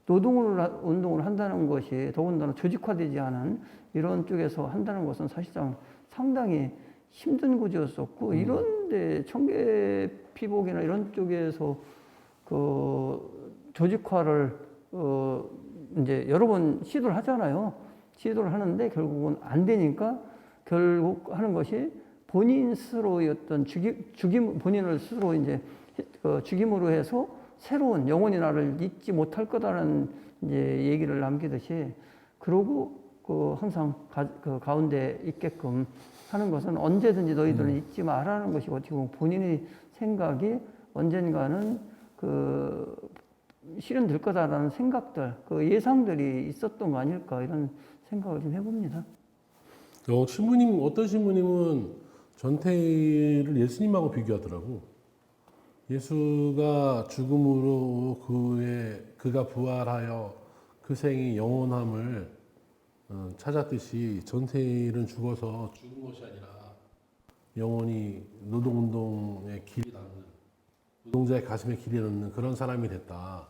운동을 한다는 것이 더군다나 조직화되지 않은 이런 쪽에서 한다는 것은 사실상 상당히 힘든 구조였었고, 이런데 청계 피복이나 이런 쪽에서 그 조직화를 이제 여러 번 시도를 하잖아요. 시도를 하는데 결국은 안 되니까 결국 하는 것이 본인 스스로의 어떤 본인을 스스로 이제 죽임으로 해서 새로운 영원히 나를 잊지 못할 거다라는 이제 얘기를 남기듯이, 그러고 항상 가운데 있게끔 하는 것은 언제든지 너희들은 잊지 말라는 것이고, 어떻게 보면 본인의 생각이 언젠가는 실현될 거다라는 생각들, 예상들이 있었던 거 아닐까 이런 생각을 좀 해봅니다. 어떤 신부님은 전태일을 예수님하고 비교하더라고. 예수가 죽음으로 그가 부활하여 그 생이 영원함을 찾았듯이 전태일은 죽어서 죽은 것이 아니라 영원히 노동운동의 길이 닿는, 노동자의 가슴에 길이 닿는 그런 사람이 됐다.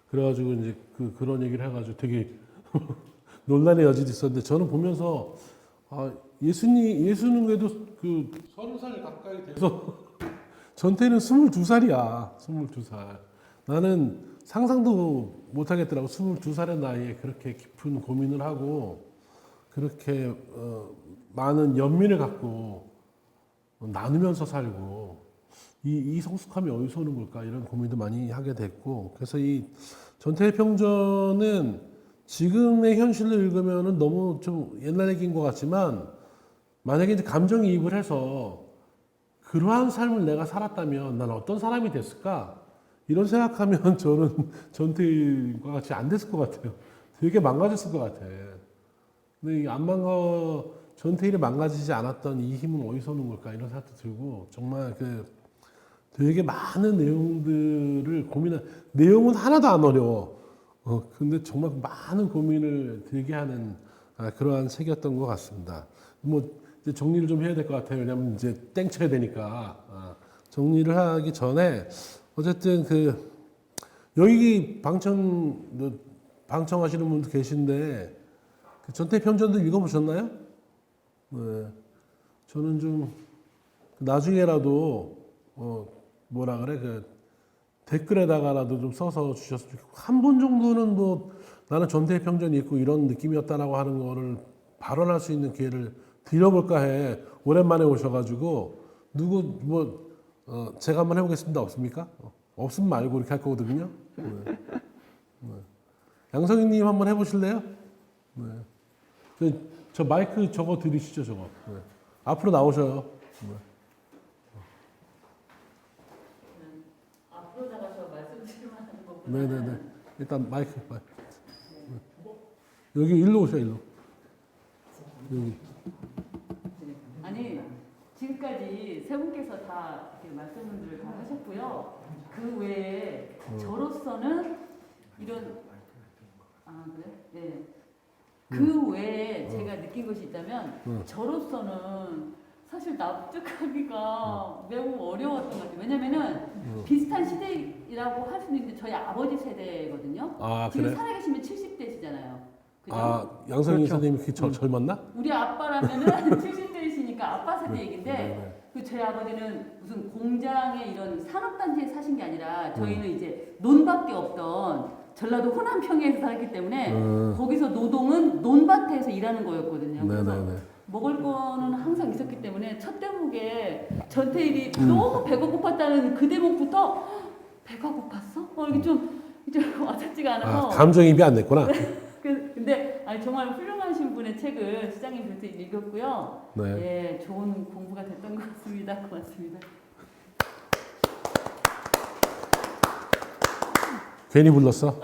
그래가지고 이제 그런 얘기를 해가지고 되게 논란의 여지도 있었는데, 저는 보면서 예수는 그래도 30살 가까이 돼서 전태일은 22살이야. 22살. 나는 상상도 못하겠더라고. 22살의 나이에 그렇게 깊은 고민을 하고 그렇게 많은 연민을 갖고 나누면서 살고 이 성숙함이 어디서 오는 걸까 이런 고민도 많이 하게 됐고, 그래서 이 전태일 평전은 지금의 현실로 읽으면은 너무 좀 옛날 얘기인 것 같지만, 만약에 이제 감정이입을 해서 그러한 삶을 내가 살았다면 난 어떤 사람이 됐을까? 이런 생각하면 저는 전태일과 같이 안 됐을 것 같아요. 되게 망가졌을 것 같아. 근데 전태일이 망가지지 않았던 이 힘은 어디서 오는 걸까? 이런 생각도 들고, 정말 되게 많은 내용들을 내용은 하나도 안 어려워. 근데 정말 많은 고민을 들게 하는 그러한 책이었던 것 같습니다. 이제 정리를 좀 해야 될 것 같아요. 왜냐면 이제 땡쳐야 되니까. 정리를 하기 전에 어쨌든 여기 방청 방청하시는 분도 계신데 그 전태일 평전도 읽어보셨나요? 네. 저는 좀 나중에라도 뭐라 그래 그 댓글에다가라도 좀 써서 주셨으면 좋겠고 한 분 정도는 뭐 나는 전태일 평전이 있고 이런 느낌이었다라고 하는 거를 발언할 수 있는 기회를 드려볼까 해. 오랜만에 오셔가지고 누구 제가 한번 해보겠습니다. 없습니까? 없으면 말고 이렇게 할 거거든요. 네. 네. 양성희님 한번 해보실래요? 네. 저 마이크 저거 들으시죠, 저거. 네. 앞으로 나오셔요. 네. 앞으로 나가서 말씀드리면 하는 거구나. 네네네. 일단 마이크. 네. 여기 일로 오셔, 일로. 여기. 아니 지금까지 세 분께서 다 이렇게 말씀들을 다 하셨고요. 그 외에 저로서는 이런 그래? 네. 그 외에 제가 느낀 것이 있다면 저로서는 사실 납득하기가 매우 어려웠던 것 같아요. 왜냐면은 비슷한 시대라고 할 수도 있는데 저희 아버지 세대거든요. 아, 지금 그래? 살아계시면 70대시잖아요. 그죠? 아, 양성희 그렇죠. 선생님이 젊었나? 우리 아빠라면은 70대이시니까 아빠 세대 얘긴데 네. 그 저희 아버지는 무슨 공장에 이런 산업단지에 사신 게 아니라 저희는 이제 논밖에 없던 전라도 호남 평야에서 살았기 때문에 거기서 노동은 논밭에서 일하는 거였거든요. 그래서 네네네. 먹을 거는 항상 있었기 때문에 첫 대목에 전태일이 너무 배가 고팠다는 그 대목부터 배가 고팠어? 이게 좀 와닿지가 않아서 감정입이 안 됐구나. 근데 아니, 정말 훌륭하신 분의 책을 시장님 그때 읽었고요. 네. 예, 좋은 공부가 됐던 것 같습니다. 고맙습니다. 괜히 불렀어?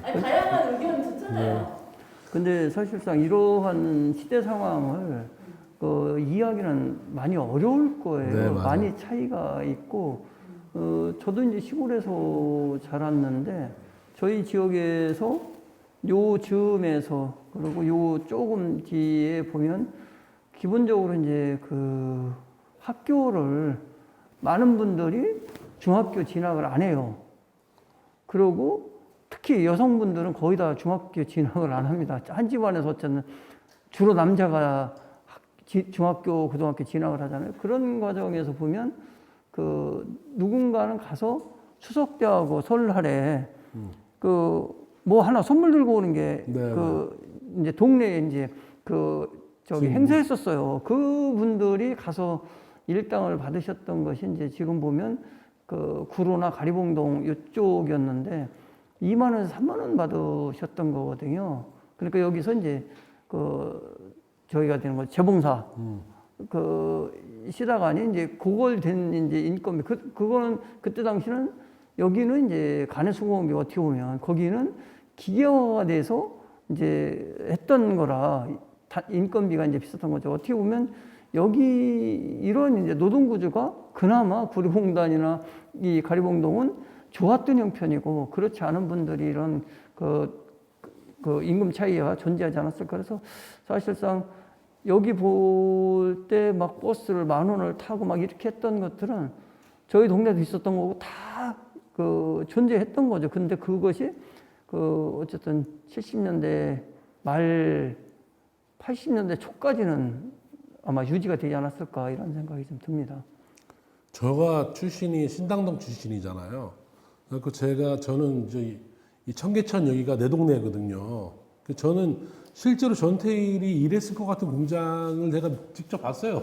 아니, 다양한 의견 좋잖아요. 근데 사실상 이러한 시대 상황을 이해하기는 많이 어려울 거예요. 네, 맞아요. 많이 차이가 있고, 저도 이제 시골에서 자랐는데, 저희 지역에서 요 즈음에서, 그리고 요 조금 뒤에 보면, 기본적으로 이제 그 학교를 많은 분들이 중학교 진학을 안 해요. 그리고 특히 여성분들은 거의 다 중학교 진학을 안 합니다. 한 집안에서 어쨌든 주로 남자가 중학교, 고등학교 진학을 하잖아요. 그런 과정에서 보면 그 누군가는 가서 추석 때하고 설날에 그 뭐 하나 선물 들고 오는 게 그 이제 동네에 이제 그 저기 행사했었어요. 그분들이 가서 일당을 받으셨던 것이 이제 지금 보면 그 구로나 가리봉동 이쪽이었는데 2만 원에서 3만 원 받으셨던 거거든요. 그러니까 여기서 이제 그 저희가 되는 거 재봉사 그 시다가니 이제 그걸 된 이제 인건비 그거는 그때 당시는 여기는 이제 간해수공업이 어떻게 보면 거기는 기계화가 돼서 이제 했던 거라 인건비가 이제 비쌌던 거죠. 어떻게 보면 여기 이런 이제 노동구조가 그나마 구리봉단이나 이 가리봉동은 좋았던 형편이고 그렇지 않은 분들이 이런 그 임금 차이가 존재하지 않았을까. 그래서 사실상 여기 볼 때 막 버스를 10,000원을 타고 막 이렇게 했던 것들은 저희 동네도 있었던 거고 다 그 존재했던 거죠. 근데 그것이 그 어쨌든 70년대 말 80년대 초까지는 아마 유지가 되지 않았을까 이런 생각이 좀 듭니다. 저가 출신이 신당동 출신이잖아요. 그래서 저는 이제 이 청계천 여기가 내 동네거든요. 저는 실제로 전태일이 일했을 것 같은 공장을 내가 직접 봤어요.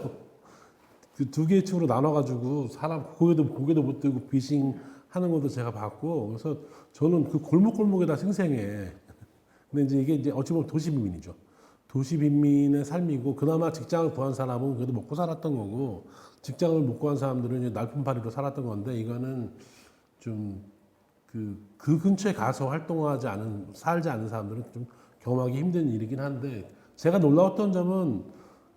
그 두 개의 층으로 나눠가지고 사람 고개도 못 들고 비싱 하는 것도 제가 봤고, 그래서 저는 그 골목골목에다 생생해. 근데 이제 이게 이제 어찌 보면 도시빈민이죠. 도시빈민의 삶이고, 그나마 직장을 구한 사람은 그래도 먹고 살았던 거고, 직장을 못 구한 사람들은 이제 날품팔이로 살았던 건데, 이거는 좀 그 근처에 가서 살지 않은 사람들은 좀 경험하기 힘든 일이긴 한데, 제가 놀라웠던 점은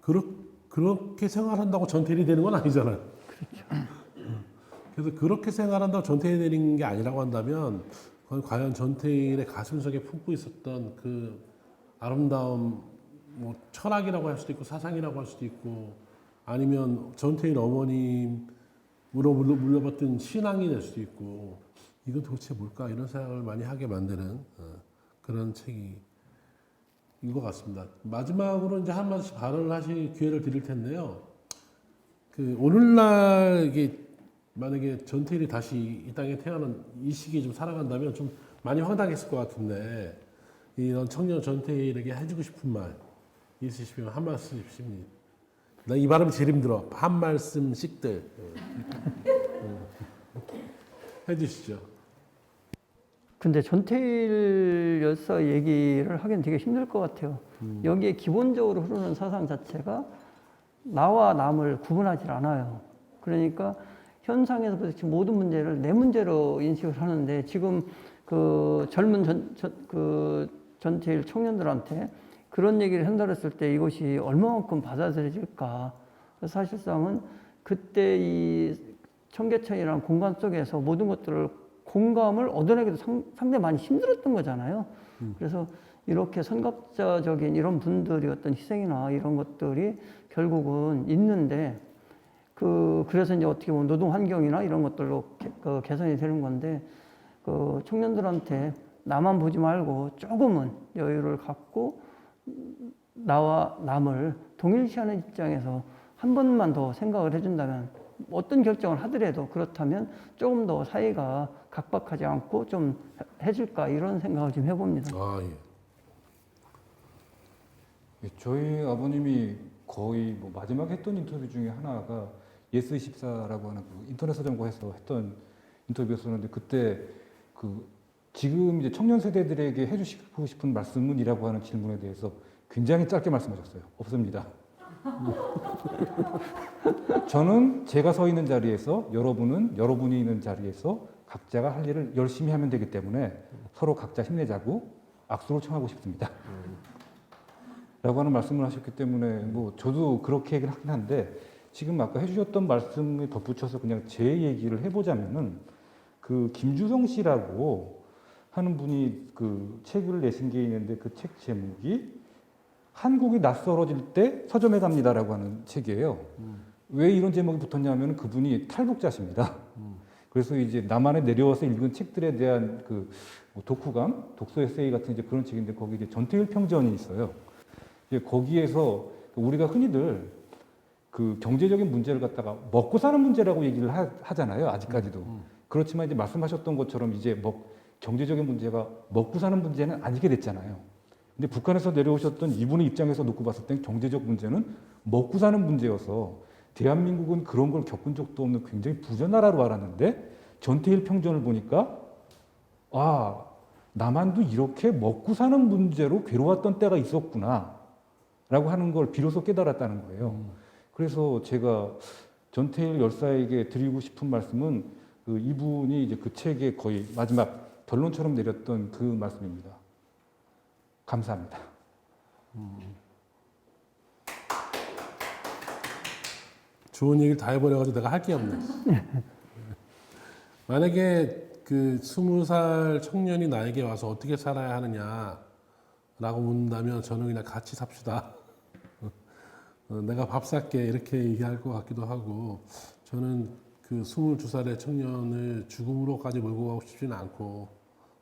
그렇게 생활한다고 전태일이 되는 건 아니잖아요. 그렇죠. 그래서 그렇게 생활한다고 전태일이 되는 게 아니라고 한다면, 과연 전태일의 가슴속에 품고 있었던 그 아름다움, 뭐 철학이라고 할 수도 있고 사상이라고 할 수도 있고, 아니면 전태일 어머님으로 물려받던 신앙이 될 수도 있고, 이건 도대체 뭘까 이런 생각을 많이 하게 만드는 그런 책인 것 같습니다. 마지막으로 이제 한 마디씩 발언을 하실 기회를 드릴 텐데요. 그 오늘날 이게 만약에 전태일이 다시 이 땅에 태어난 이 시기에 좀 살아간다면 좀 많이 황당했을 것 같은데 이런 청년 전태일에게 해주고 싶은 말 있으시면 한 말씀씩. 나 이 발음이 제일 힘들어. 한 말씀씩들 해주시죠. 근데 전태일 열사 얘기를 하기는 되게 힘들 것 같아요. 여기에 기본적으로 흐르는 사상 자체가 나와 남을 구분하지 않아요. 그러니까 현상에서 부딪힌 모든 문제를 내 문제로 인식을 하는데 지금 그 젊은 전태일 청년들한테 그런 얘기를 전달했을 때 이것이 얼마만큼 받아들여질까. 사실상은 그때 이 청계천이라는 공간 속에서 모든 것들을 공감을 얻어내기도 상당히 많이 힘들었던 거잖아요. 그래서 이렇게 선각자적인 이런 분들이 어떤 희생이나 이런 것들이 결국은 있는데 그래서 이제 어떻게 보면 노동 환경이나 이런 것들로 개선이 되는 건데 그 청년들한테 나만 보지 말고 조금은 여유를 갖고 나와 남을 동일시하는 입장에서 한 번만 더 생각을 해준다면 어떤 결정을 하더라도 그렇다면 조금 더 사이가 각박하지 않고 좀 해줄까 이런 생각을 좀 해봅니다. 아 예. 저희 아버님이 거의 뭐 마지막 했던 인터뷰 중에 하나가 예스24라고 하는 그 인터넷 서점고에서 했던 인터뷰였었는데 그때 그 지금 이제 청년 세대들에게 해주시고 싶은 말씀은이라고 하는 질문에 대해서 굉장히 짧게 말씀하셨어요. 없습니다. 저는 제가 서 있는 자리에서 여러분은 여러분이 있는 자리에서 각자가 할 일을 열심히 하면 되기 때문에 서로 각자 힘내자고 악수를 청하고 싶습니다. 라고 하는 말씀을 하셨기 때문에 뭐 저도 그렇게 얘기를 하긴 한데 지금 아까 해주셨던 말씀에 덧붙여서 그냥 제 얘기를 해보자면은 그 김주성 씨라고 하는 분이 그 책을 내신 게 있는데 그 책 제목이 한국이 낯설어질 때 서점에 갑니다라고 하는 책이에요. 왜 이런 제목이 붙었냐면 그분이 탈북자십니다. 그래서 이제 남한에 내려와서 읽은 책들에 대한 그 독후감, 독서 에세이 같은 이제 그런 책인데 거기 이제 전태일 평전이 있어요. 이제 거기에서 우리가 흔히들 그 경제적인 문제를 갖다가 먹고 사는 문제라고 얘기를 하잖아요. 아직까지도. 그렇지만 이제 말씀하셨던 것처럼 이제 경제적인 문제가 먹고 사는 문제는 아니게 됐잖아요. 근데 북한에서 내려오셨던 이분의 입장에서 놓고 봤을 땐 경제적 문제는 먹고 사는 문제여서 대한민국은 그런 걸 겪은 적도 없는 굉장히 부자나라로 알았는데 전태일 평전을 보니까 아, 남한도 이렇게 먹고 사는 문제로 괴로웠던 때가 있었구나 라고 하는 걸 비로소 깨달았다는 거예요. 그래서 제가 전태일 열사에게 드리고 싶은 말씀은 그 이분이 이제 그 책의 거의 마지막 결론처럼 내렸던 그 말씀입니다. 감사합니다. 좋은 얘기를 다 해버려가지고 내가 할 게 없네. 만약에 그 20살 청년이 나에게 와서 어떻게 살아야 하느냐라고 묻는다면 저는 그냥 같이 삽시다. 내가 밥 살게 이렇게 얘기할 것 같기도 하고 저는 그 22살의 청년을 죽음으로까지 몰고 가고 싶지는 않고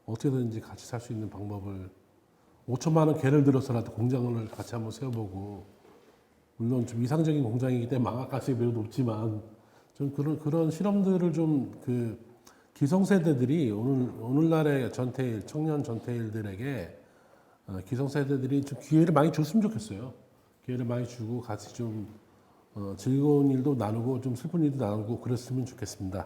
어떻게든지 같이 살 수 있는 방법을 5천만 원 개를 들어서라도 공장을 같이 한번 세워보고 물론 좀 이상적인 공장이기 때문에 망할 가능성이 매우 높지만 좀 그런 실험들을 좀 그 기성세대들이 오늘날의 전태일 청년 전태일들에게 기성세대들이 좀 기회를 많이 줬으면 좋겠어요. 기회를 많이 주고 같이 좀 즐거운 일도 나누고 좀 슬픈 일도 나누고 그랬으면 좋겠습니다.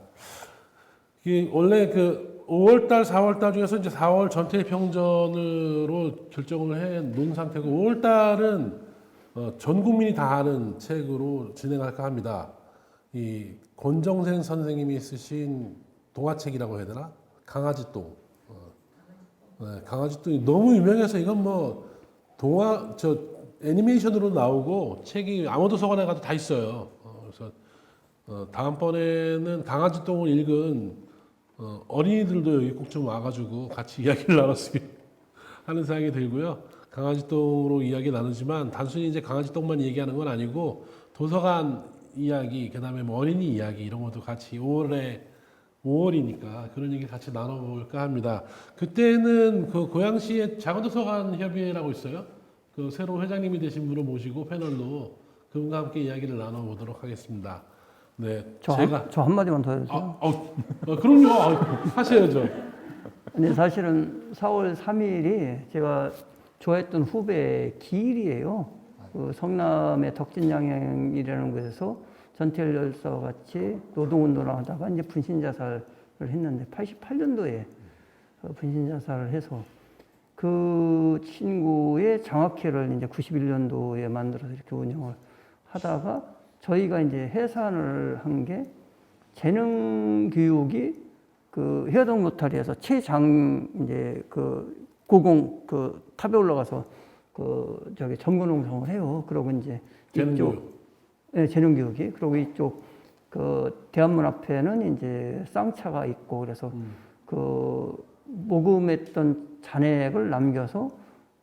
이게 원래 그 5월달, 4월달 중에서 이제 4월 전태일 평전으로 결정을 해 놓은 상태고 5월달은 전 국민이 다 아는 책으로 진행할까 합니다. 이 권정생 선생님이 쓰신 동화책이라고 해야 되나? 강아지똥. 강아지똥이 너무 유명해서 이건 뭐 애니메이션으로 나오고 책이 아무도 서관에 가도 다 있어요. 그래서 다음번에는 강아지똥을 읽은 어린이들도 여기 꼭 좀 와가지고 같이 이야기를 나눴으면 하는 생각이 들고요. 강아지똥으로 이야기 나누지만 단순히 이제 강아지똥만 얘기하는 건 아니고 도서관 이야기, 그다음에 뭐 어린이 이야기 이런 것도 같이 5월 5월이니까 그런 얘기 같이 나눠볼까 합니다. 그때는 그 고양시의 작은도서관 협의회라고 있어요. 그 새로 회장님이 되신 분을 모시고 패널로 그분과 함께 이야기를 나눠보도록 하겠습니다. 네, 저 한마디만 더 해도 돼요? 그럼요. 하셔야죠. 근데 사실은 4월 3일이 제가 좋아했던 후배 기일이에요. 그 성남의 덕진양행이라는 곳에서 전태일 열사와 같이 노동운동을 하다가 이제 분신자살을 했는데 88년도에 분신자살을 해서 그 친구의 장학회를 이제 91년도에 만들어서 이렇게 운영을 하다가 저희가 이제 해산을 한 게 재능 교육이 그 해화동 로타리에서 최장 이제 그 고공 그 탑에 올라가서 그 저기 점거농성을 해요. 그러고 이제 재능교육. 네, 재능 교육이. 그리고 이쪽 그 대한문 앞에는 이제 쌍차가 있고 그래서 그 모금했던 잔액을 남겨서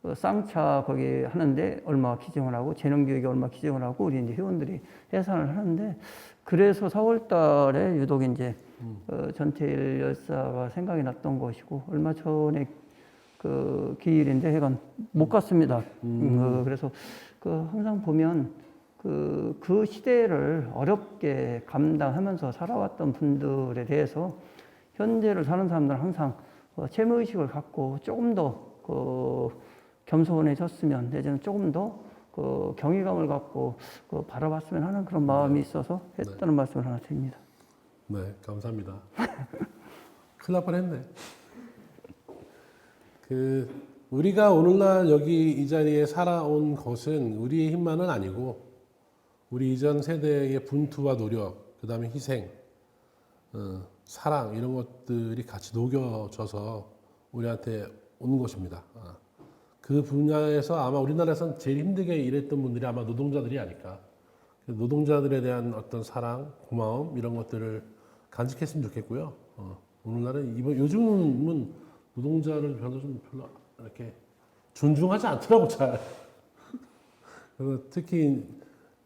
그 쌍차 거기 하는데 얼마 기증을 하고 재능 교육에 얼마 기증을 하고 우리 이제 회원들이 해산을 하는데 그래서 4월 달에 유독 이제 전태일 열사가 생각이 났던 것이고 얼마 전에 그 기일인데 해간 못 갔습니다. 그래서 그 항상 보면 그 시대를 어렵게 감당하면서 살아왔던 분들에 대해서 현재를 사는 사람들은 항상 채무의식을 갖고 조금 더 겸손해졌으면 내지는 조금 더 경외감을 갖고 바라봤으면 하는 그런 마음이 있어서 했다는 말씀을 하나 드립니다. 네, 감사합니다. 큰일 날 뻔했네. 우리가 오늘날 여기 이 자리에 살아온 것은 우리의 힘만은 아니고 우리 이전 세대의 분투와 노력, 그 다음에 희생, 사랑 이런 것들이 같이 녹여져서 우리한테 온 것입니다. 그 분야에서 아마 우리나라에서는 제일 힘들게 일했던 분들이 아마 노동자들이 아닐까. 노동자들에 대한 어떤 사랑, 고마움 이런 것들을 간직했으면 좋겠고요. 오늘날은 요즘은 노동자를 별로 이렇게 존중하지 않더라고 잘. 그래서 특히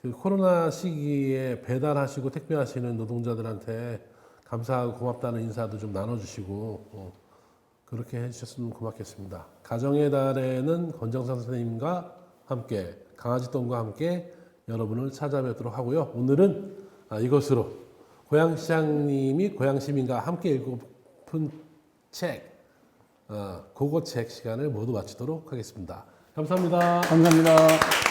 그 코로나 시기에 배달하시고 택배하시는 노동자들한테 감사하고 고맙다는 인사도 좀 나눠주시고 그렇게 해주셨으면 고맙겠습니다. 가정의 달에는 권정선 선생님과 함께 강아지똥과 함께 여러분을 찾아뵙도록 하고요. 오늘은 이것으로 고양시장님이 고양시민과 함께 읽고픈 책 고고책 시간을 모두 마치도록 하겠습니다. 감사합니다. 감사합니다.